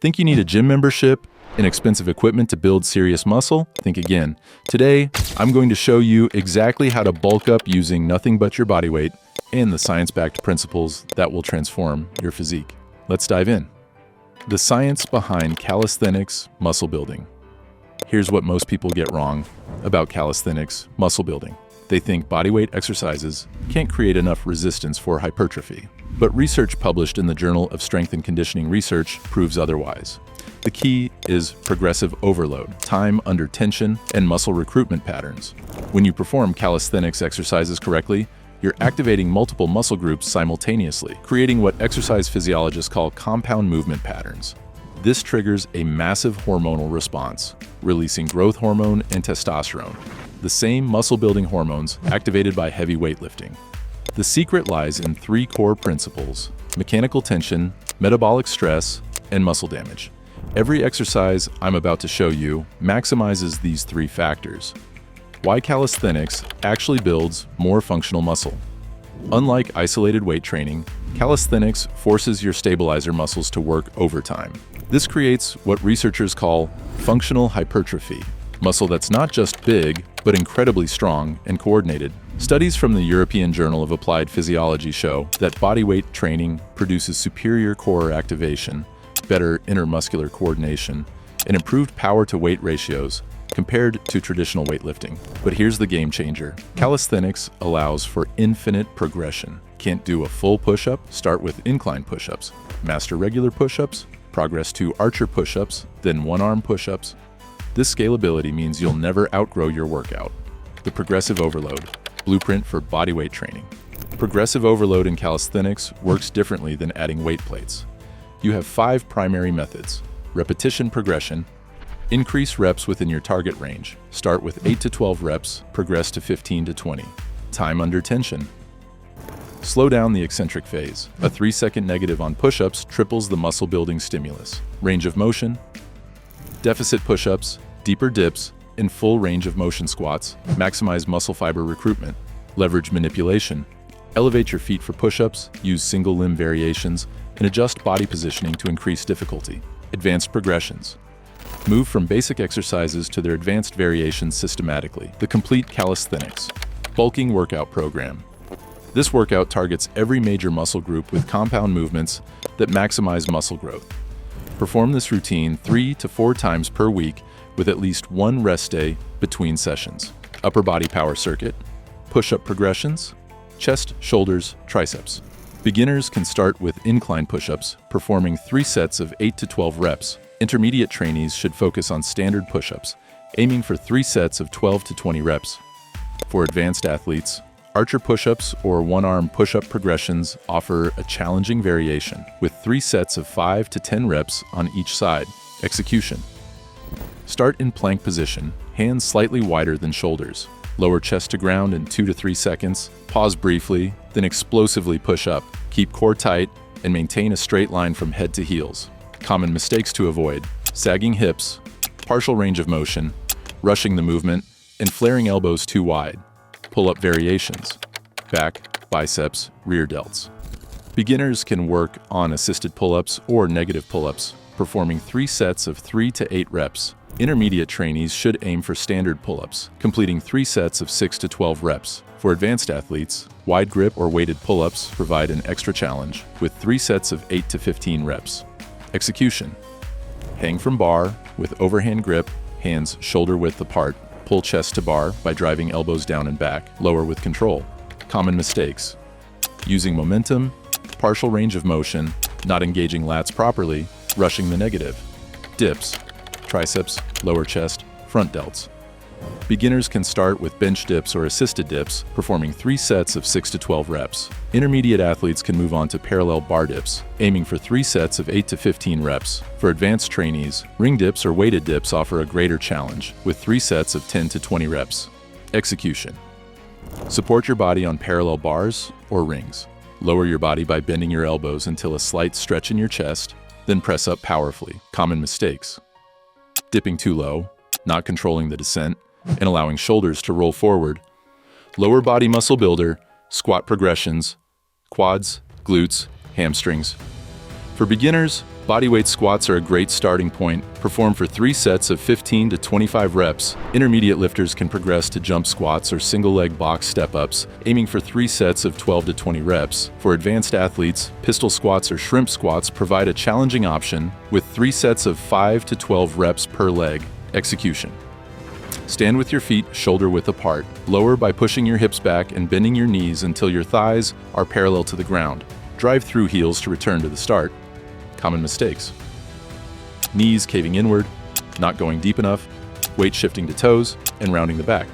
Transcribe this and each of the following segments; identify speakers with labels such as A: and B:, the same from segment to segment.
A: Think you need a gym membership and expensive equipment to build serious muscle? Think again. Today, I'm going to show you exactly how to bulk up using nothing but your body weight and the science-backed principles that will transform your physique. Let's dive in. The science behind calisthenics muscle building. Here's what most people get wrong about calisthenics muscle building. They think bodyweight exercises can't create enough resistance for hypertrophy. But research published in the Journal of Strength and Conditioning Research proves otherwise. The key is progressive overload, time under tension, and muscle recruitment patterns. When you perform calisthenics exercises correctly, you're activating multiple muscle groups simultaneously, creating what exercise physiologists call compound movement patterns. This triggers a massive hormonal response, releasing growth hormone and testosterone, the same muscle-building hormones activated by heavy weightlifting. The secret lies in three core principles: mechanical tension, metabolic stress, and muscle damage. Every exercise I'm about to show you maximizes these three factors. Why calisthenics actually builds more functional muscle. Unlike isolated weight training, calisthenics forces your stabilizer muscles to work overtime. This creates what researchers call functional hypertrophy, muscle that's not just big, but incredibly strong and coordinated. Studies from the European Journal of Applied Physiology show that bodyweight training produces superior core activation, better intermuscular coordination, and improved power-to-weight ratios compared to traditional weightlifting. But here's the game changer. Calisthenics allows for infinite progression. Can't do a full push-up? Start with incline push-ups. Master regular push-ups, progress to archer push-ups, then one-arm push-ups. This scalability means you'll never outgrow your workout. The progressive overload, blueprint for bodyweight training. Progressive overload in calisthenics works differently than adding weight plates. You have 5 primary methods. Repetition progression. Increase reps within your target range. Start with 8 to 12 reps, progress to 15 to 20. Time under tension. Slow down the eccentric phase. A 3-second negative on push-ups triples the muscle-building stimulus. Range of motion. Deficit push-ups, deeper dips, and full range of motion squats maximize muscle fiber recruitment. Leverage manipulation. Elevate your feet for push-ups, use single limb variations, and adjust body positioning to increase difficulty. Advanced progressions. Move from basic exercises to their advanced variations systematically. The complete calisthenics bulking workout program. This workout targets every major muscle group with compound movements that maximize muscle growth. Perform this routine 3 to 4 times per week with at least one rest day between sessions. Upper body power circuit, push-up progressions, chest, shoulders, triceps. Beginners can start with incline push-ups, performing 3 sets of 8 to 12 reps. Intermediate trainees should focus on standard push-ups, aiming for 3 sets of 12 to 20 reps. For advanced athletes, archer push-ups or one-arm push-up progressions offer a challenging variation, with 3 sets of 5 to 10 reps on each side. Execution. Start in plank position, hands slightly wider than shoulders. Lower chest to ground in 2 to 3 seconds. Pause briefly, then explosively push up. Keep core tight and maintain a straight line from head to heels. Common mistakes to avoid: sagging hips, partial range of motion, rushing the movement, and flaring elbows too wide. Pull-up variations: back, biceps, rear delts. Beginners can work on assisted pull-ups or negative pull-ups, performing 3 sets of 3 to 8 reps. Intermediate trainees should aim for standard pull-ups, completing 3 sets of 6 to 12 reps. For advanced athletes, wide grip or weighted pull-ups provide an extra challenge, with 3 sets of 8 to 15 reps. Execution. Hang from bar with overhand grip, hands shoulder width apart. Pull chest to bar by driving elbows down and back, lower with control. Common mistakes: using momentum, partial range of motion, not engaging lats properly, rushing the negative. Dips: triceps, lower chest, front delts. Beginners can start with bench dips or assisted dips, performing 3 sets of 6 to 12 reps. Intermediate athletes can move on to parallel bar dips, aiming for 3 sets of 8 to 15 reps. For advanced trainees, ring dips or weighted dips offer a greater challenge, with 3 sets of 10 to 20 reps. Execution. Support your body on parallel bars or rings. Lower your body by bending your elbows until a slight stretch in your chest, then press up powerfully. Common mistakes: dipping too low, not controlling the descent, and allowing shoulders to roll forward. Lower body muscle builder, squat progressions, quads, glutes, hamstrings. For beginners, Bodyweight squats are a great starting point. Perform for 3 sets of 15 to 25 reps. Intermediate lifters can progress to jump squats or single-leg box step-ups, aiming for 3 sets of 12 to 20 reps. For advanced athletes, pistol squats or shrimp squats provide a challenging option with 3 sets of 5 to 12 reps per leg. Execution. Stand with your feet shoulder-width apart. Lower by pushing your hips back and bending your knees until your thighs are parallel to the ground. Drive through heels to return to the start. Common mistakes: knees caving inward, not going deep enough, weight shifting to toes, and rounding the back.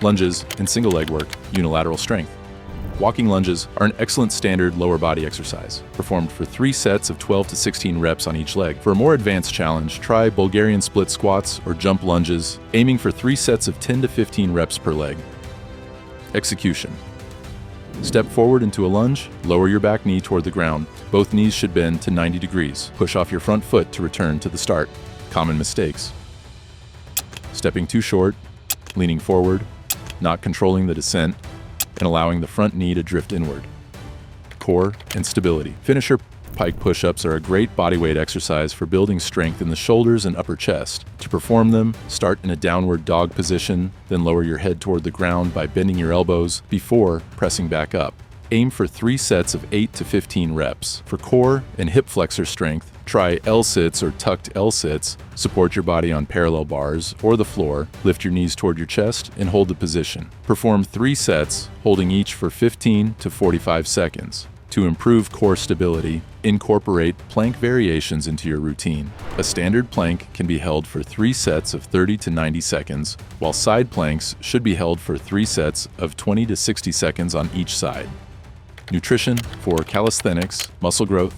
A: Lunges and single leg work, unilateral strength. Walking lunges are an excellent standard lower body exercise, performed for 3 sets of 12 to 16 reps on each leg. For a more advanced challenge, try Bulgarian split squats or jump lunges, aiming for 3 sets of 10 to 15 reps per leg. Execution. Step forward into a lunge, lower your back knee toward the ground. Both knees should bend to 90 degrees. Push off your front foot to return to the start. Common mistakes: stepping too short, leaning forward, not controlling the descent, and allowing the front knee to drift inward. Core and stability. Finisher pike push-ups are a great bodyweight exercise for building strength in the shoulders and upper chest. To perform them, start in a downward dog position, then lower your head toward the ground by bending your elbows before pressing back up. Aim for 3 sets of 8 to 15 reps. For core and hip flexor strength, try L-sits or tucked L-sits. Support your body on parallel bars or the floor, lift your knees toward your chest, and hold the position. Perform 3 sets, holding each for 15 to 45 seconds. To improve core stability, incorporate plank variations into your routine. A standard plank can be held for 3 sets of 30 to 90 seconds, while side planks should be held for 3 sets of 20 to 60 seconds on each side. Nutrition for calisthenics, muscle growth.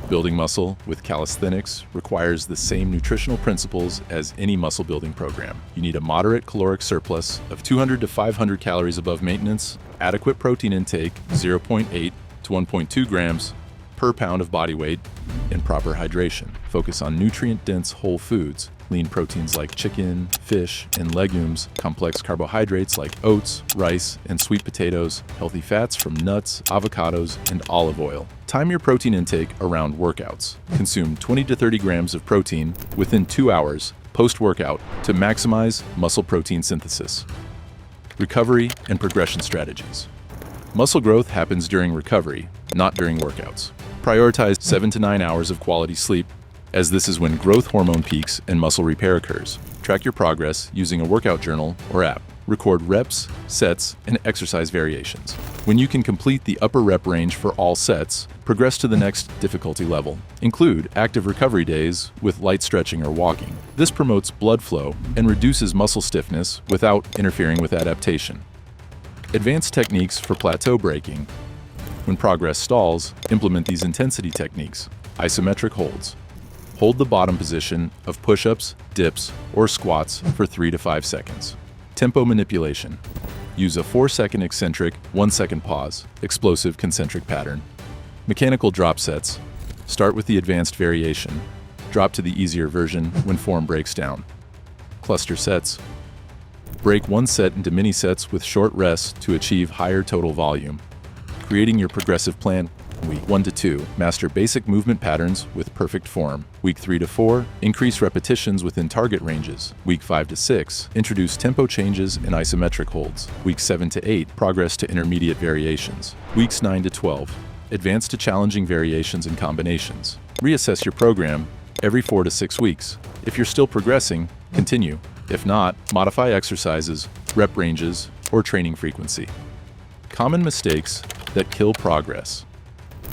A: Building muscle with calisthenics requires the same nutritional principles as any muscle building program. You need a moderate caloric surplus of 200 to 500 calories above maintenance, adequate protein intake 0.8 to 1.2 grams per pound of body weight, and proper hydration. Focus on nutrient-dense whole foods, lean proteins like chicken, fish, and legumes, complex carbohydrates like oats, rice, and sweet potatoes, healthy fats from nuts, avocados, and olive oil. Time your protein intake around workouts. Consume 20 to 30 grams of protein within 2 hours post-workout to maximize muscle protein synthesis. Recovery and progression strategies. Muscle growth happens during recovery, not during workouts. Prioritize 7 to 9 hours of quality sleep, as this is when growth hormone peaks and muscle repair occurs. Track your progress using a workout journal or app. Record reps, sets, and exercise variations. When you can complete the upper rep range for all sets, progress to the next difficulty level. Include active recovery days with light stretching or walking. This promotes blood flow and reduces muscle stiffness without interfering with adaptation. Advanced techniques for plateau breaking. When progress stalls, implement these intensity techniques. Isometric holds. Hold the bottom position of push-ups, dips, or squats for 3 to 5 seconds. Tempo manipulation. Use a 4-second eccentric, 1-second pause, explosive concentric pattern. Mechanical drop sets. Start with the advanced variation. Drop to the easier version when form breaks down. Cluster sets. Break one set into mini sets with short rests to achieve higher total volume. Creating your progressive plan. Week 1 to 2, master basic movement patterns with perfect form. Week 3 to 4, increase repetitions within target ranges. Week 5 to 6, introduce tempo changes and isometric holds. Week 7 to 8, progress to intermediate variations. Weeks 9 to 12, advance to challenging variations and combinations. Reassess your program every 4 to 6 weeks. If you're still progressing, continue. If not, modify exercises, rep ranges, or training frequency. Common mistakes that kill progress.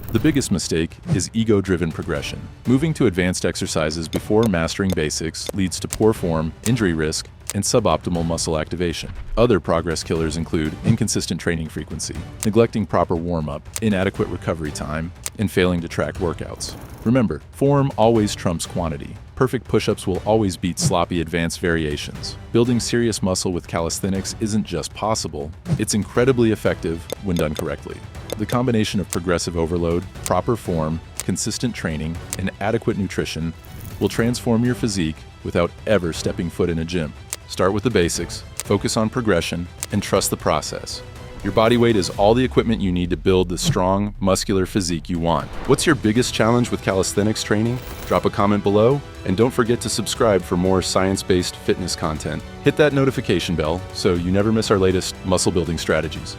A: The biggest mistake is ego-driven progression. Moving to advanced exercises before mastering basics leads to poor form, injury risk, and suboptimal muscle activation. Other progress killers include inconsistent training frequency, neglecting proper warm-up, inadequate recovery time, and failing to track workouts. Remember, form always trumps quantity. Perfect push-ups will always beat sloppy advanced variations. Building serious muscle with calisthenics isn't just possible, it's incredibly effective when done correctly. The combination of progressive overload, proper form, consistent training, and adequate nutrition will transform your physique without ever stepping foot in a gym. Start with the basics, focus on progression, and trust the process. Your body weight is all the equipment you need to build the strong, muscular physique you want. What's your biggest challenge with calisthenics training? Drop a comment below, and don't forget to subscribe for more science-based fitness content. Hit that notification bell so you never miss our latest muscle building strategies.